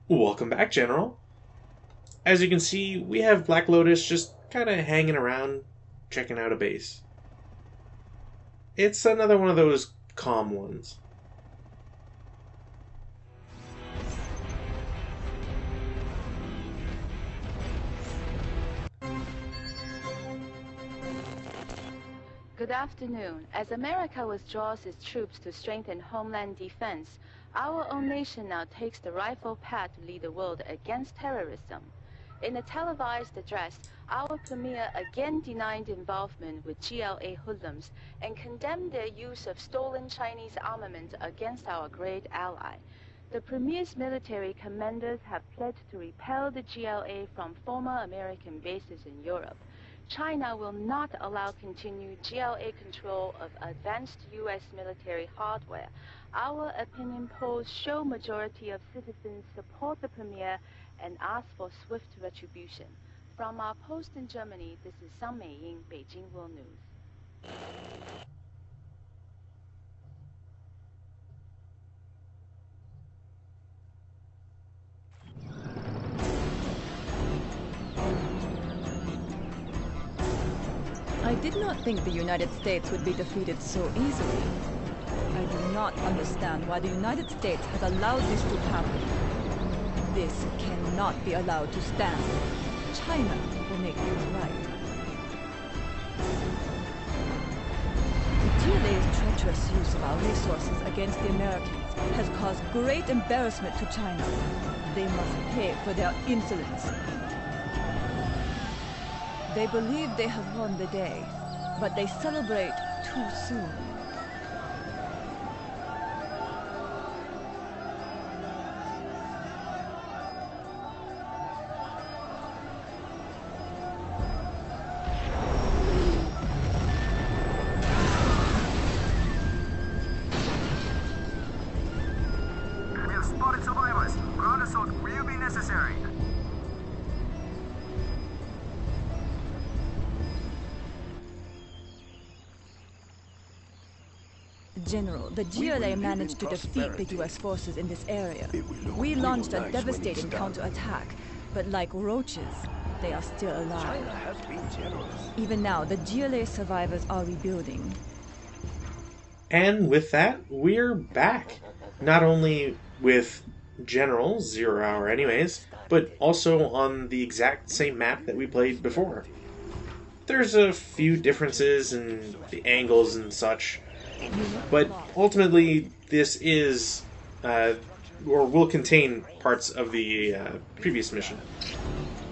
Welcome back, General. As you can see, we have Black Lotus just kind of hanging around, checking out a base. It's another one of those calm ones. Good afternoon. As America withdraws its troops to strengthen homeland defense, our own nation now takes the rightful path to lead the world against terrorism. In a televised address, our premier again denied involvement with GLA hoodlums and condemned their use of stolen Chinese armament against our great ally. The premier's military commanders have pledged to repel the GLA from former American bases in Europe. China will not allow continued GLA control of advanced U.S. military hardware. Our opinion polls show majority of citizens support the premier and ask for swift retribution. From our post in Germany, this is Sang Meiying, Beijing World News. I did not think the United States would be defeated so easily. I do not understand why the United States has allowed this to happen. This cannot be allowed to stand. China will make things right. The GLA's treacherous use of our resources against the Americans has caused great embarrassment to China. They must pay for their insolence. They believe they have won the day, but they celebrate too soon. We have spotted survivors. Ground assault will be necessary. General, the GLA managed to defeat the US forces in this area. We launched a devastating counterattack, but like roaches, they are still alive. Even now, the GLA survivors are rebuilding. And with that, we're back. Not only with General, 0 Hour anyways, but also on the exact same map that we played before. There's a few differences in the angles and such, but ultimately this is, or will contain parts of the previous mission.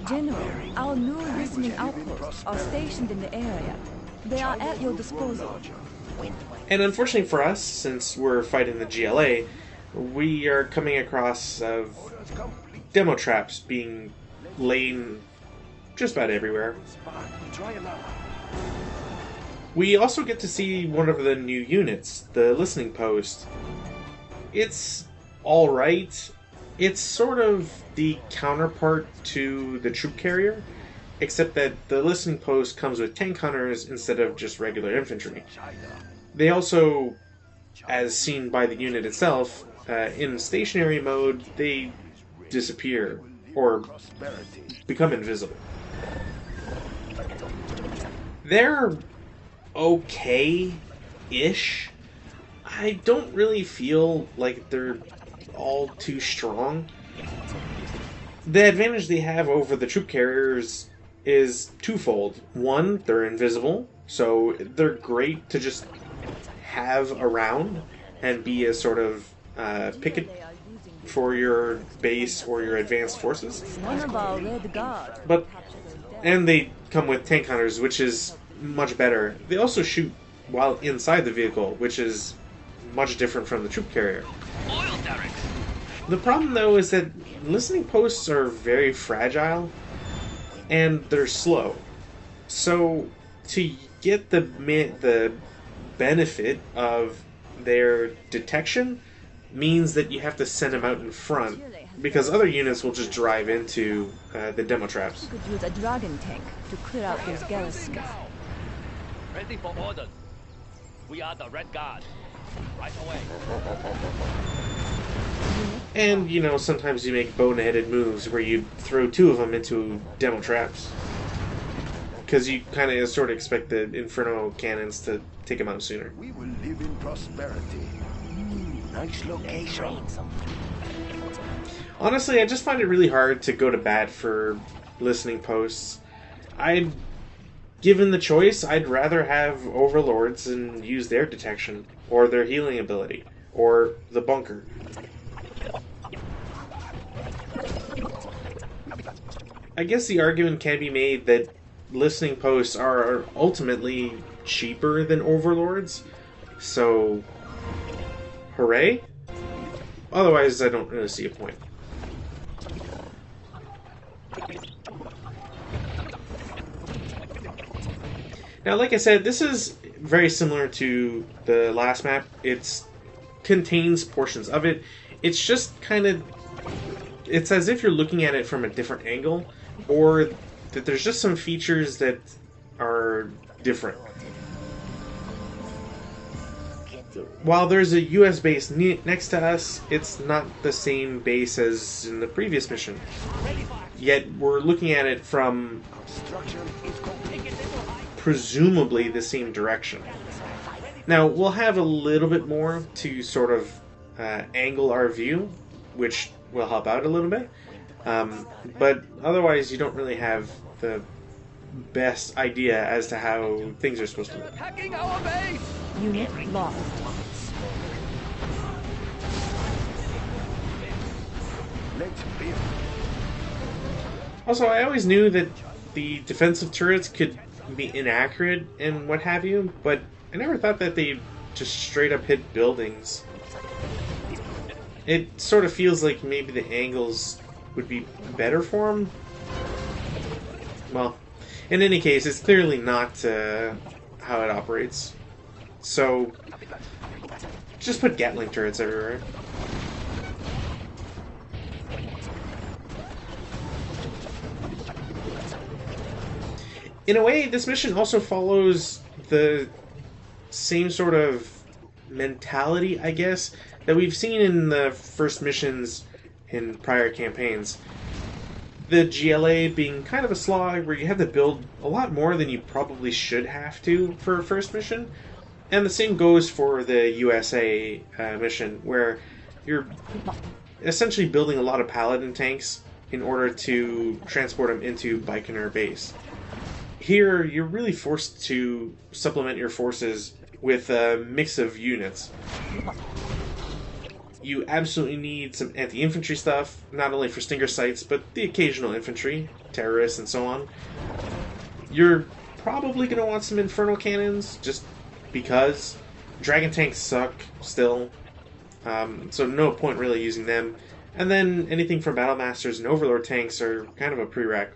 General, our new listening outposts are stationed in the area. They are at your disposal. And unfortunately for us, since we're fighting the GLA, we are coming across demo traps being laid just about everywhere. We also get to see one of the new units, the listening post. It's alright. It's sort of the counterpart to the troop carrier, except that the listening post comes with tank hunters instead of just regular infantry. They also, as seen by the unit itself, in stationary mode, they disappear or become invisible. They're okay-ish. I don't really feel like they're all too strong. The advantage they have over the troop carriers is twofold. One, they're invisible, so they're great to just have around and be a sort of picket for your base or your advanced forces. One of our Red Guard. And they come with tank hunters, which is much better. They also shoot while inside the vehicle, which is much different from the troop carrier. Oil derricks. The problem, though, is that listening posts are very fragile, and they're slow. So, to get the benefit of their detection means that you have to send them out in front, because other units will just drive into the demo traps. We could use a dragon tank to clear out those garrisons. Ready for orders. We are the Red Guard. Right away. And, you know, sometimes you make boneheaded moves where you throw two of them into demo traps. Because you kind of sort of expect the Inferno cannons to take them out sooner. We will live in prosperity. Nice location. Honestly, I just find it really hard to go to bat for listening posts. Given the choice, I'd rather have Overlords and use their detection, or their healing ability, or the bunker. I guess the argument can be made that listening posts are ultimately cheaper than Overlords, so hooray? Otherwise, I don't really see a point. Now, like I said, this is very similar to the last map. It contains portions of it. It's just kind of... It's as if you're looking at it from a different angle, or that there's just some features that are different. While there's a US base next to us, it's not the same base as in the previous mission. Yet we're looking at it from presumably the same direction. Now, we'll have a little bit more to sort of angle our view, which will help out a little bit. But otherwise, you don't really have the best idea as to how things are supposed to look. Attacking our base! Unit lost. Let's build. Also, I always knew that the defensive turrets could be inaccurate and what have you, but I never thought that they just straight up hit buildings. It sort of feels like maybe the angles would be better for them. Well, in any case, it's clearly not how it operates. So, just put Gatling turrets everywhere. In a way, this mission also follows the same sort of mentality, I guess, that we've seen in the first missions in prior campaigns. The GLA being kind of a slog where you have to build a lot more than you probably should have to for a first mission. And the same goes for the USA mission, where you're essentially building a lot of Paladin tanks in order to transport them into Baikonur base. Here, you're really forced to supplement your forces with a mix of units. You absolutely need some anti-infantry stuff, not only for Stinger sites, but the occasional infantry, terrorists, and so on. You're probably going to want some Inferno cannons, just because. Dragon tanks suck, still, so no point really using them. And then anything from Battle Masters and Overlord tanks are kind of a prereq.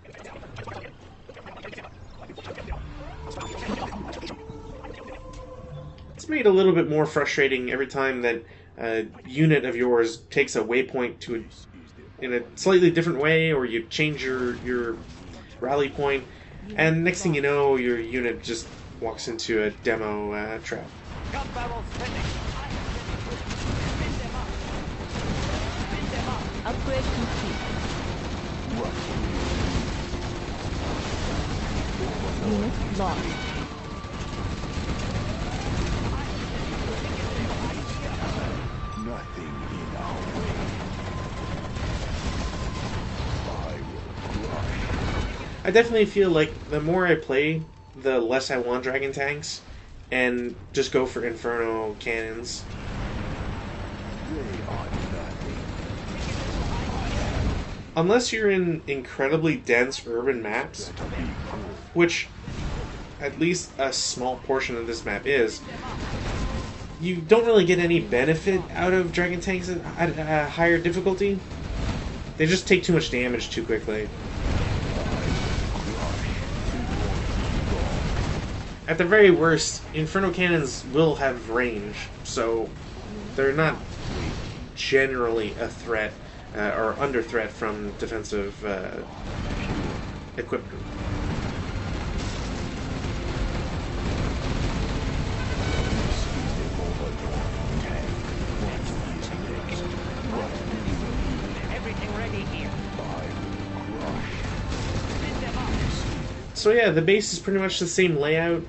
It's made a little bit more frustrating every time that a unit of yours takes a waypoint in a slightly different way, or you change your rally point, and next thing you know, your unit just walks into a demo trap. Gun barrels spinning. Spin them up. Spin them up. Upgrade complete. Unit lost. Nothing in our way. I will crush. I definitely feel like the more I play, the less I want Dragon tanks, and just go for Inferno cannons. They are nothing. Unless you're in incredibly dense urban maps, which at least a small portion of this map is, you don't really get any benefit out of Dragon tanks at a higher difficulty. They just take too much damage too quickly. At the very worst, Inferno cannons will have range, so they're not generally a threat or under threat from defensive equipment. So yeah, the base is pretty much the same layout.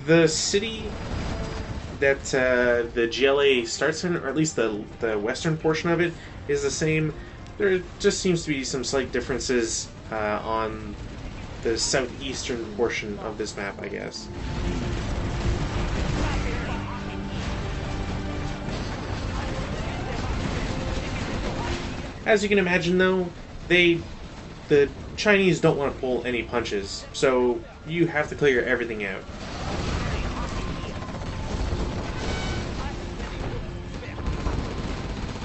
The city that the GLA starts in, or at least the western portion of it, is the same. There just seems to be some slight differences on the southeastern portion of this map, I guess. As you can imagine, though, the Chinese don't want to pull any punches, so you have to clear everything out.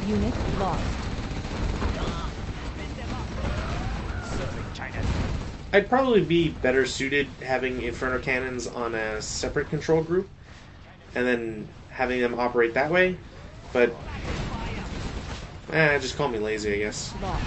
Unit lost. I'd probably be better suited having Inferno Cannons on a separate control group, and then having them operate that way, but just call me lazy, I guess. Lost.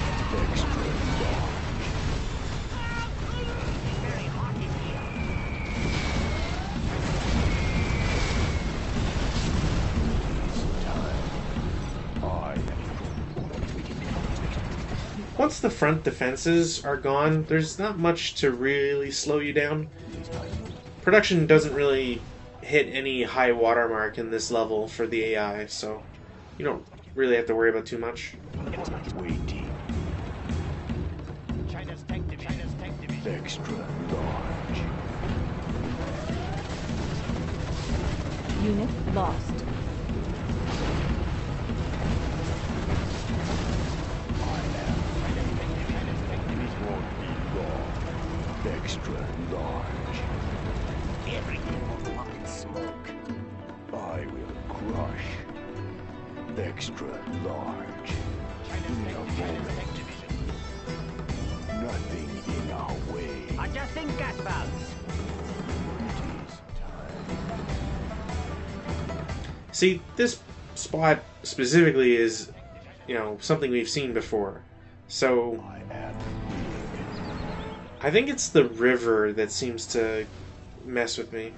Once the front defenses are gone, there's not much to really slow you down. Production doesn't really hit any high watermark in this level for the AI, so you don't really have to worry about too much. Waiting. China's tank division. Extra large. Unit lost. Extra large. Everything will up in smoke. I will crush. Extra large. In a moment. Nothing in our way. Adjusting gas valves. It is time. See, this spot specifically is, something we've seen before. So I am here. I think it's the river that seems to mess with me.